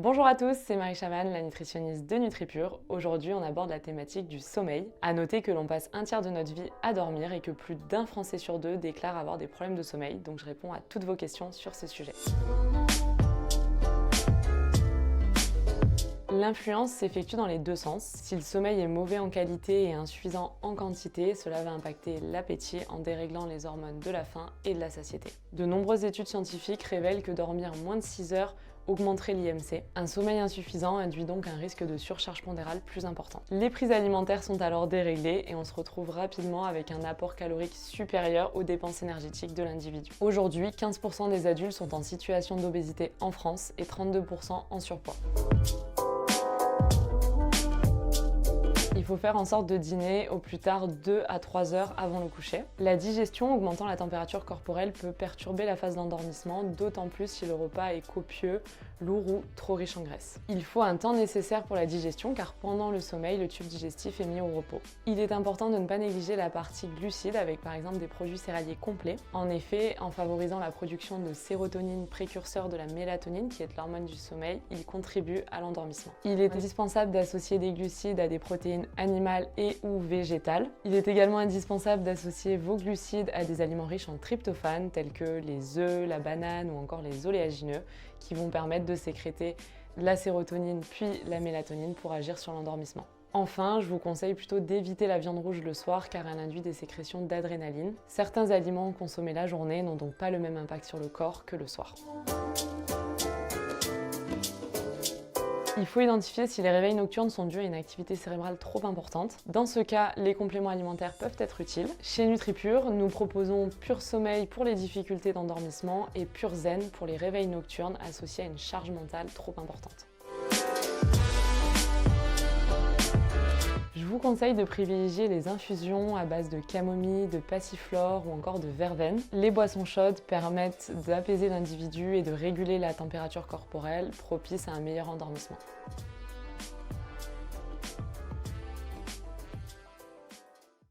Bonjour à tous, c'est Marie Chaman, la nutritionniste de NutriPure. Aujourd'hui, on aborde la thématique du sommeil. À noter que l'on passe un tiers de notre vie à dormir et que plus d'un Français sur deux déclare avoir des problèmes de sommeil. Donc je réponds à toutes vos questions sur ce sujet. L'influence s'effectue dans les deux sens. Si le sommeil est mauvais en qualité et insuffisant en quantité, cela va impacter l'appétit en déréglant les hormones de la faim et de la satiété. De nombreuses études scientifiques révèlent que dormir moins de 6 heures augmenterait l'IMC. Un sommeil insuffisant induit donc un risque de surcharge pondérale plus important. Les prises alimentaires sont alors déréglées et on se retrouve rapidement avec un apport calorique supérieur aux dépenses énergétiques de l'individu. Aujourd'hui, 15% des adultes sont en situation d'obésité en France et 32% en surpoids. Il faut faire en sorte de dîner au plus tard 2 à 3 heures avant le coucher. La digestion augmentant la température corporelle peut perturber la phase d'endormissement, d'autant plus si le repas est copieux, lourd ou trop riche en graisse. Il faut un temps nécessaire pour la digestion car pendant le sommeil, le tube digestif est mis au repos. Il est important de ne pas négliger la partie glucides avec par exemple des produits céréaliers complets. En effet, en favorisant la production de sérotonine, précurseur de la mélatonine qui est l'hormone du sommeil, il contribue à l'endormissement. Il est indispensable d'associer des glucides à des protéines animales et ou végétales. Il est également indispensable d'associer vos glucides à des aliments riches en tryptophane tels que les œufs, la banane ou encore les oléagineux qui vont permettre de sécréter la sérotonine puis la mélatonine pour agir sur l'endormissement. Enfin, je vous conseille plutôt d'éviter la viande rouge le soir car elle induit des sécrétions d'adrénaline. Certains aliments consommés la journée n'ont donc pas le même impact sur le corps que le soir. Il faut identifier si les réveils nocturnes sont dus à une activité cérébrale trop importante. Dans ce cas, les compléments alimentaires peuvent être utiles. Chez NutriPure, nous proposons Pure Sommeil pour les difficultés d'endormissement et Pure Zen pour les réveils nocturnes associés à une charge mentale trop importante. Je vous conseille de privilégier les infusions à base de camomille, de passiflore ou encore de verveine. Les boissons chaudes permettent d'apaiser l'individu et de réguler la température corporelle, propice à un meilleur endormissement.